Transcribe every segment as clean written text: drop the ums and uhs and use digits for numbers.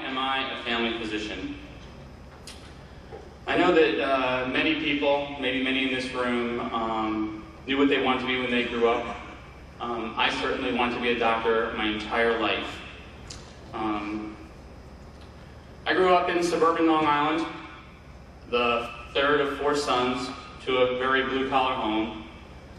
am I a family physician? I know that many people, maybe many in this room, knew what they wanted to be when they grew up. I certainly wanted to be a doctor my entire life. I grew up in suburban Long Island, the third of 4 sons to a very blue-collar home.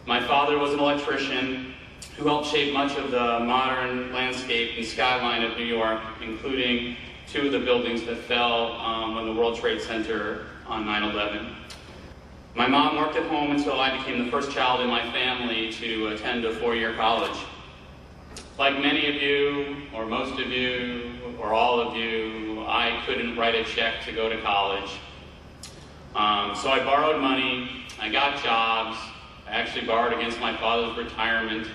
My father was an electrician who helped shape much of the modern landscape and skyline of New York, including 2 of the buildings that fell on the World Trade Center on 9/11. My mom worked at home until I became the first child in my family to attend a 4-year college. Like many of you, or most of you, or all of you, I couldn't write a check to go to college. So I borrowed money, I got jobs, I actually borrowed against my father's retirement.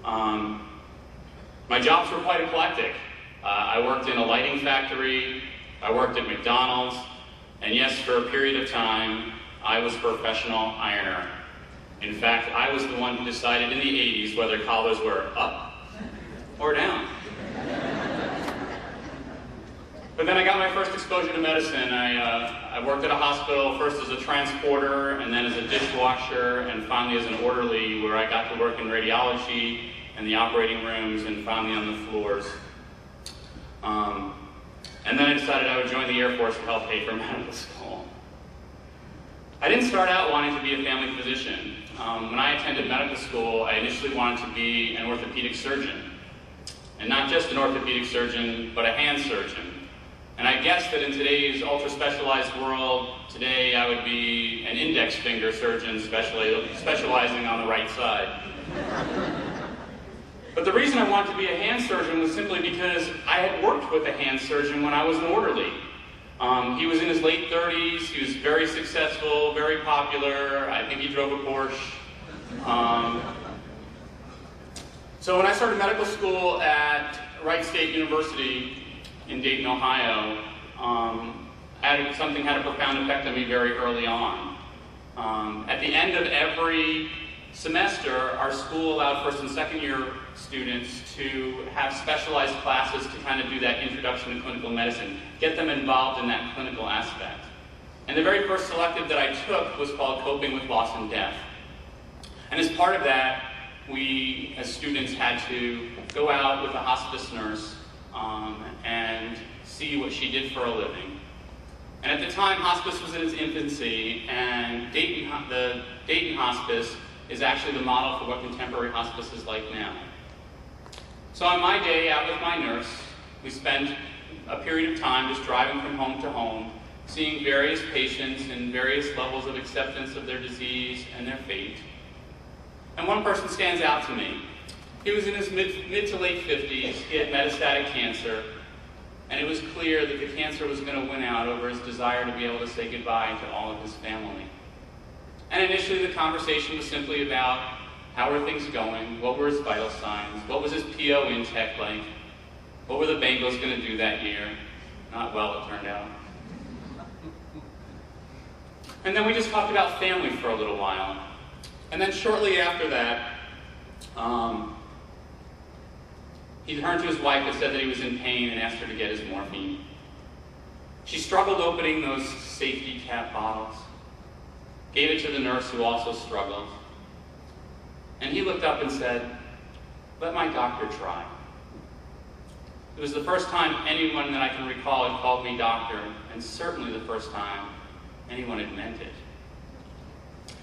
My jobs were quite eclectic. I worked in a lighting factory, I worked at McDonald's, and yes, for a period of time, I was a professional ironer. In fact, I was the one who decided in the 80s whether collars were up or down. But then I got my first exposure to medicine. I worked at a hospital, first as a transporter, and then as a dishwasher, and finally as an orderly, where I got to work in radiology and the operating rooms, and finally on the floors. And then I decided I would join the Air Force to help pay for medical school. I didn't start out wanting to be a family physician. When I attended medical school, I initially wanted to be an orthopedic surgeon. And not just an orthopedic surgeon, but a hand surgeon. And I guess that in today's ultra-specialized world, today I would be an index finger surgeon specializing on the right side. But the reason I wanted to be a hand surgeon was simply because I had worked with a hand surgeon when I was an orderly. He was in his late 30s, he was very successful, very popular, I think he drove a Porsche. So when I started medical school at Wright State University in Dayton, Ohio, something had a profound effect on me very early on. At the end of every semester, our school allowed first and second year students to have specialized classes to kind of do that introduction to clinical medicine, get them involved in that clinical aspect. And the very first selective that I took was called Coping with Loss and Death. And as part of that, we, as students, had to go out with a hospice nurse and see what she did for a living. And at the time, hospice was in its infancy, and the Dayton Hospice is actually the model for what contemporary hospice is like now. So on my day out with my nurse, we spent a period of time just driving from home to home, seeing various patients and various levels of acceptance of their disease and their fate. And one person stands out to me. He was in his mid to late 50s, he had metastatic cancer, and it was clear that the cancer was going to win out over his desire to be able to say goodbye to all of his family. And initially the conversation was simply about how were things going, what were his vital signs, what was his PO intake like, what were the Bengals going to do that year. Not well, it turned out. And then we just talked about family for a little while. And then shortly after that, he turned to his wife and said that he was in pain and asked her to get his morphine. She struggled opening those safety cap bottles, gave it to the nurse who also struggled. And he looked up and said, "Let my doctor try." It was the first time anyone that I can recall had called me doctor, and certainly the first time anyone had meant it.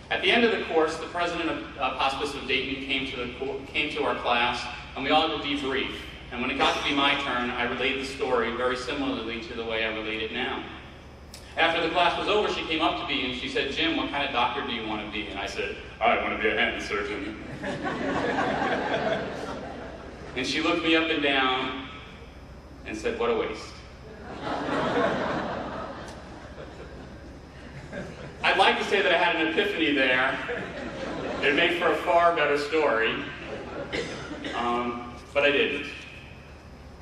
At the end of the course, the president of Hospice of Dayton came to our class, and we all had to debrief. And when it got to be my turn, I relayed the story very similarly to the way I relate it now. After the class was over, she came up to me and she said, "Jim, what kind of doctor do you want to be?" And I said, "I want to be a hand surgeon." And she looked me up and down and said, "What a waste." I'd like to say that I had an epiphany there. It'd make for a far better story, but I didn't.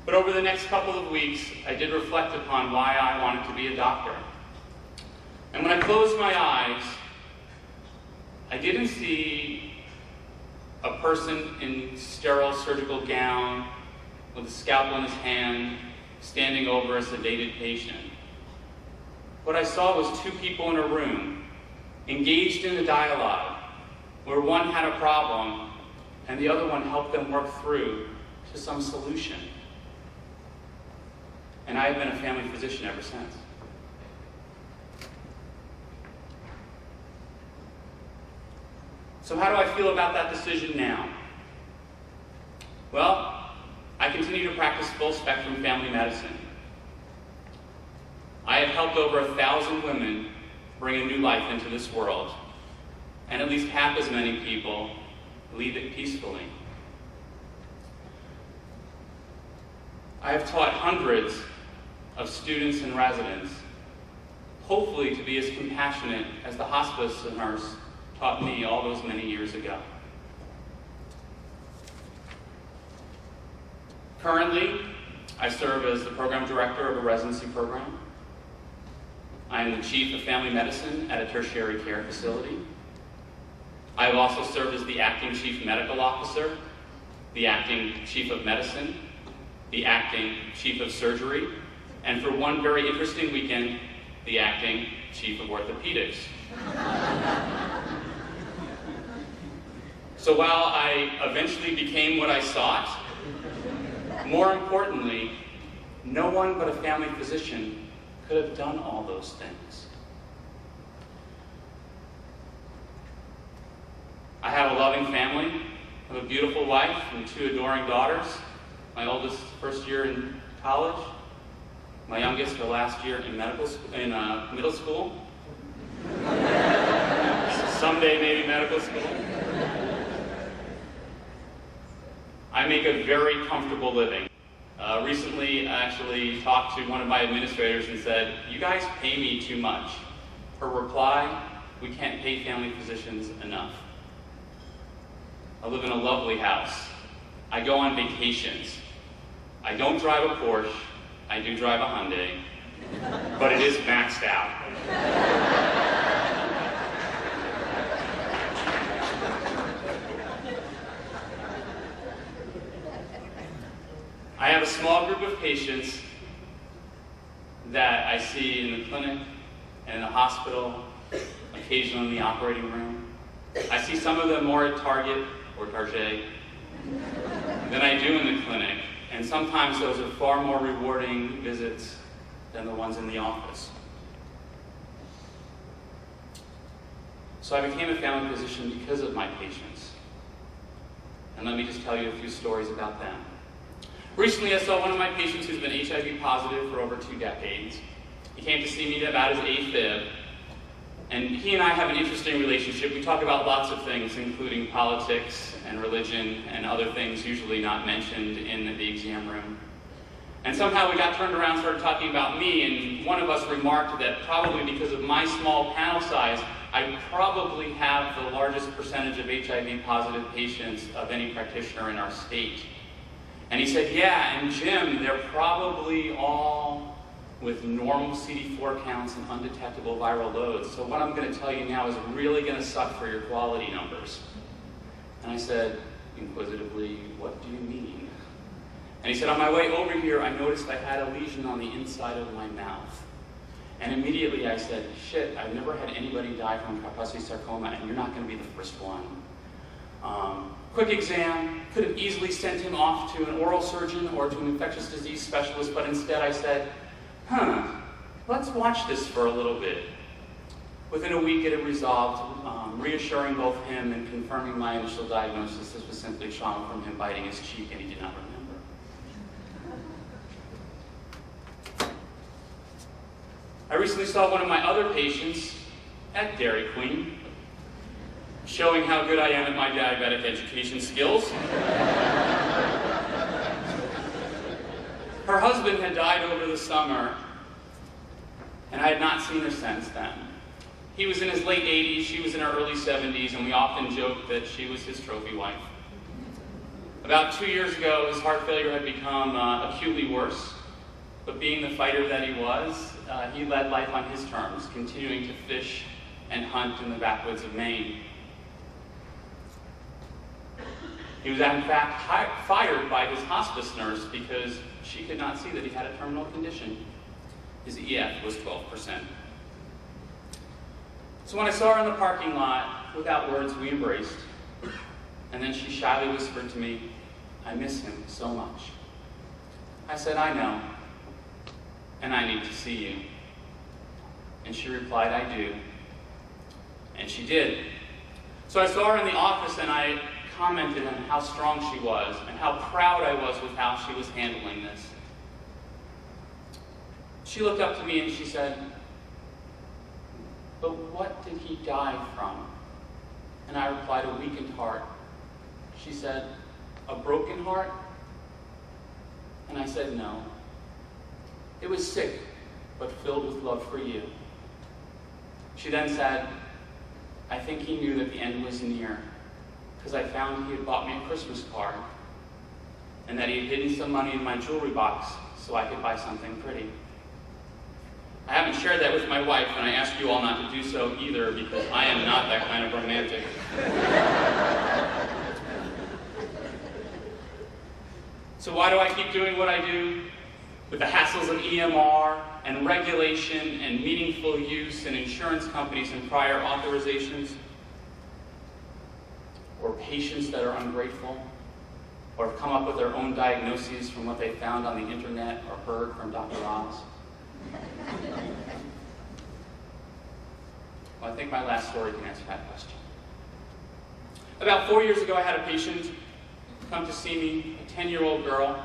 But over the next couple of weeks, I did reflect upon why I wanted to be a doctor. And when I closed my eyes, I didn't see a person in sterile surgical gown with a scalpel in his hand, standing over a sedated patient. What I saw was two people in a room, engaged in a dialogue, where one had a problem and the other one helped them work through to some solution. And I have been a family physician ever since. So how do I feel about that decision now? Well, I continue to practice full-spectrum family medicine. I have helped over 1,000 women bring a new life into this world, and at least half as many people leave it peacefully. I have taught hundreds of students and residents, hopefully to be as compassionate as the hospice nurse taught me all those many years ago. Currently, I serve as the program director of a residency program. I am the chief of family medicine at a tertiary care facility. I have also served as the acting chief medical officer, the acting chief of medicine, the acting chief of surgery, and for one very interesting weekend, the acting chief of orthopedics. So while I eventually became what I sought, more importantly, no one but a family physician could have done all those things. I have a loving family. I have a beautiful wife and 2 adoring daughters. My oldest, first year in college. My youngest, her last year in middle school. Someday, maybe medical school. I make a very comfortable living. Recently, I actually talked to one of my administrators and said, "You guys pay me too much." Her reply, "We can't pay family physicians enough." I live in a lovely house. I go on vacations. I don't drive a Porsche. I do drive a Hyundai, but it is maxed out. I have a small group of patients that I see in the clinic and in the hospital, occasionally in the operating room. I see some of them more at Target or Target than I do in the clinic, and sometimes those are far more rewarding visits than the ones in the office. So I became a family physician because of my patients. And let me just tell you a few stories about them. Recently, I saw one of my patients who's been HIV positive for over 2 decades. He came to see me about his AFib, and he and I have an interesting relationship. We talk about lots of things, including politics and religion and other things usually not mentioned in the exam room. And somehow we got turned around and started talking about me, and one of us remarked that probably because of my small panel size, I probably have the largest percentage of HIV positive patients of any practitioner in our state. And he said, "Yeah, and Jim, they're probably all with normal CD4 counts and undetectable viral loads. So what I'm going to tell you now is really going to suck for your quality numbers." And I said, inquisitively, "What do you mean?" And he said, "On my way over here, I noticed I had a lesion on the inside of my mouth." And immediately I said, "Shit, I've never had anybody die from Kaposi sarcoma, and you're not going to be the first one." Quick exam, could have easily sent him off to an oral surgeon or to an infectious disease specialist, but instead I said, let's watch this for a little bit. Within a week it had resolved, reassuring both him and confirming my initial diagnosis. This was simply trauma from him biting his cheek, and he did not remember. I recently saw one of my other patients at Dairy Queen, showing how good I am at my diabetic education skills. Her husband had died over the summer, and I had not seen her since then. He was in his late 80s, she was in her early 70s, and we often joked that she was his trophy wife. About 2 years ago, his heart failure had become acutely worse, but being the fighter that he was, he led life on his terms, continuing to fish and hunt in the backwoods of Maine. He was in fact fired by his hospice nurse because she could not see that he had a terminal condition. His EF was 12%. So when I saw her in the parking lot, without words, we embraced. And then she shyly whispered to me, "I miss him so much." I said, "I know, and I need to see you." And she replied, "I do." And she did. So I saw her in the office and I commented on how strong she was and how proud I was with how she was handling this. She looked up to me and she said, "But what did he die from?" And I replied, "A weakened heart." She said, "A broken heart?" And I said, "No. It was sick, but filled with love for you." She then said, "I think he knew that the end was near, because I found he had bought me a Christmas card, and that he had hidden some money in my jewelry box so I could buy something pretty." I haven't shared that with my wife, and I ask you all not to do so either, because I am not that kind of romantic. So why do I keep doing what I do? With the hassles of EMR and regulation and meaningful use and insurance companies and prior authorizations? Or patients that are ungrateful, or have come up with their own diagnoses from what they found on the internet or heard from Dr. Oz? Well, I think my last story can answer that question. About 4 years ago, I had a patient come to see me, a 10-year-old girl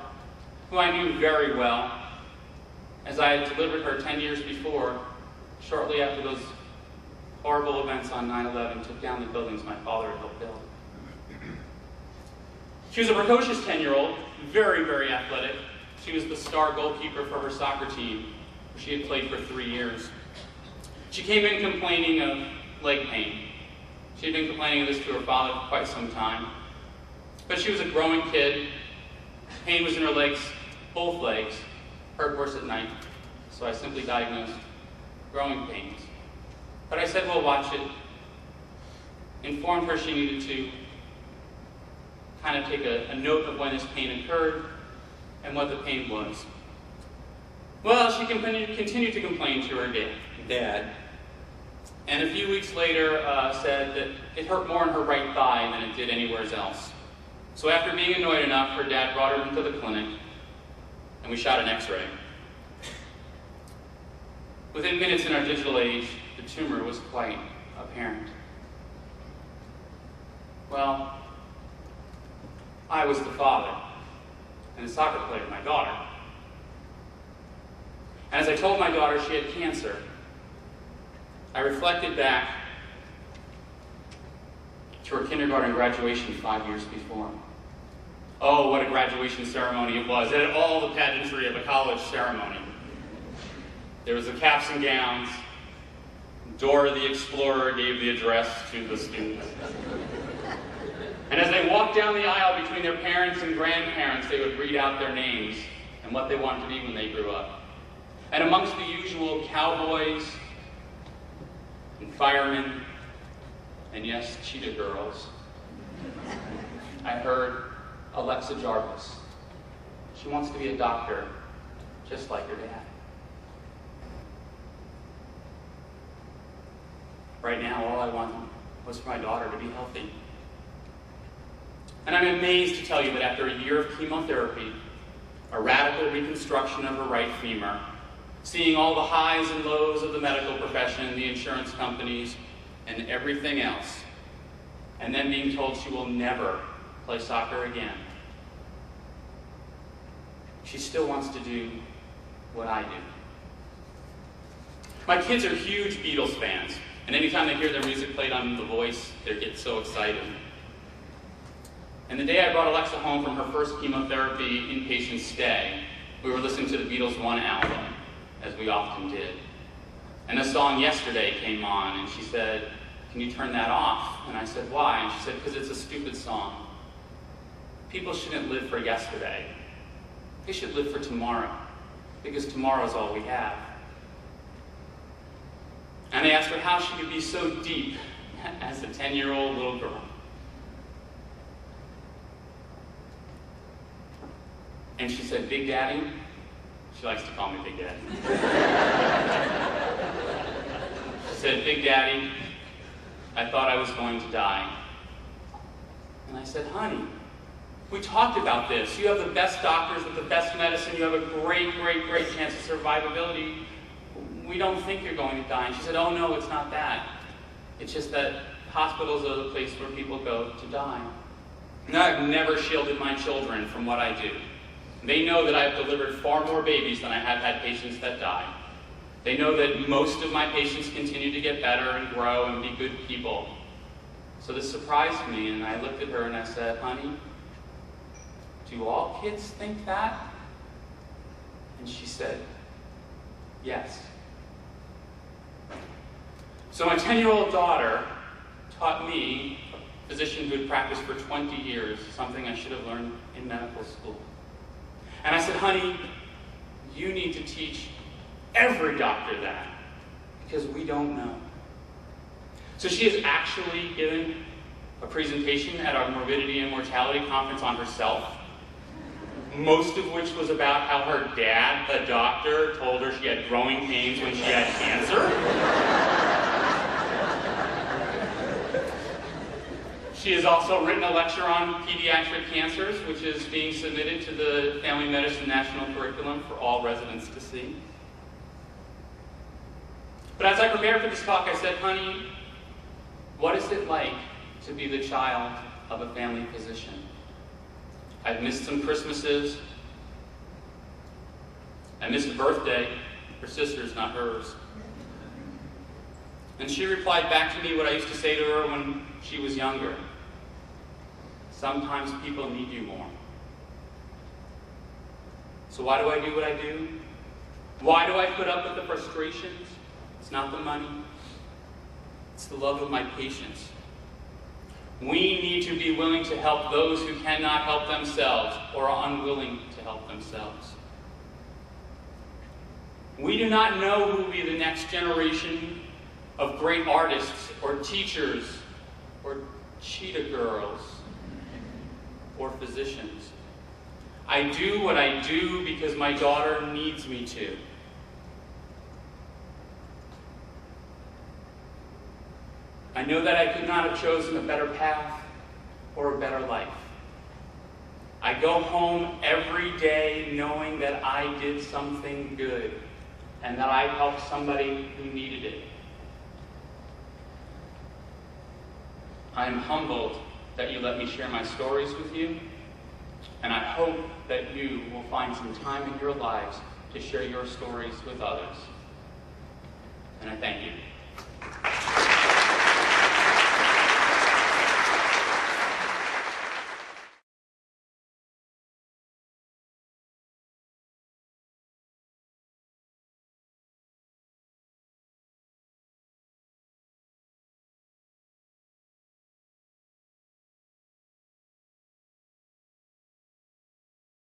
who I knew very well, as I had delivered her 10 years before, shortly after those horrible events on 9/11 took down the buildings my father had helped build. She was a precocious 10-year-old, very, very athletic. She was the star goalkeeper for her soccer team, where she had played for 3 years. She came in complaining of leg pain. She had been complaining of this to her father for quite some time. But she was a growing kid. Pain was in her legs, both legs, hurt worse at night. So I simply diagnosed growing pains. But I said, "Well, watch it." Informed her she needed to kind of take a note of when this pain occurred and what the pain was. Well, she continued to complain to her dad. And a few weeks later said that it hurt more in her right thigh than it did anywhere else. So after being annoyed enough, her dad brought her into the clinic, and we shot an x-ray. Within minutes in our digital age, the tumor was quite apparent. Well, I was the father, and the soccer player, my daughter. And as I told my daughter she had cancer, I reflected back to her kindergarten graduation 5 years before. Oh, what a graduation ceremony it was. It had all the pageantry of a college ceremony. There was the caps and gowns. Dora the Explorer gave the address to the students. And as they walked down the aisle between their parents and grandparents, they would read out their names and what they wanted to be when they grew up. And amongst the usual cowboys and firemen, and yes, cheetah girls, I heard Alexa Jarvis. She wants to be a doctor, just like her dad. Right now, all I wanted was for my daughter to be healthy. And I'm amazed to tell you that after a year of chemotherapy, a radical reconstruction of her right femur, seeing all the highs and lows of the medical profession, the insurance companies, and everything else, and then being told she will never play soccer again, she still wants to do what I do. My kids are huge Beatles fans, and anytime they hear their music played on The Voice, they get so excited. And the day I brought Alexa home from her first chemotherapy inpatient stay, we were listening to the Beatles' One album, as we often did. And the song Yesterday came on, and she said, "Can you turn that off?" And I said, "Why?" And she said, "Because it's a stupid song. People shouldn't live for yesterday. They should live for tomorrow, because tomorrow is all we have." And I asked her how she could be so deep as a 10-year-old little girl. And she said, "Big Daddy," she likes to call me Big Daddy. She said, "Big Daddy, I thought I was going to die." And I said, "Honey, we talked about this. You have the best doctors with the best medicine. You have a great, great, great chance of survivability. We don't think you're going to die." And she said, "Oh no, it's not that. It's just that hospitals are the place where people go to die." And I've never shielded my children from what I do. They know that I've delivered far more babies than I have had patients that die. They know that most of my patients continue to get better and grow and be good people. So this surprised me, and I looked at her and I said, "Honey, do all kids think that?" And she said, "Yes." So my 10-year-old daughter taught me, a physician who had practiced for 20 years, something I should have learned in medical school. And I said, "Honey, you need to teach every doctor that, because we don't know." So she has actually given a presentation at our morbidity and mortality conference on herself, most of which was about how her dad, the doctor, told her she had growing pains when she had cancer. She has also written a lecture on pediatric cancers, which is being submitted to the Family Medicine National Curriculum for all residents to see. But as I prepared for this talk, I said, "Honey, what is it like to be the child of a family physician? I've missed some Christmases. I missed a birthday, her sister's, not hers." And she replied back to me what I used to say to her when she was younger. "Sometimes people need you more." So why do I do what I do? Why do I put up with the frustrations? It's not the money. It's the love of my patients. We need to be willing to help those who cannot help themselves or are unwilling to help themselves. We do not know who will be the next generation of great artists or teachers or cheetah girls or physicians. I do what I do because my daughter needs me to. I know that I could not have chosen a better path or a better life. I go home every day knowing that I did something good and that I helped somebody who needed it. I am humbled that you let me share my stories with you, and I hope that you will find some time in your lives to share your stories with others. And I thank you.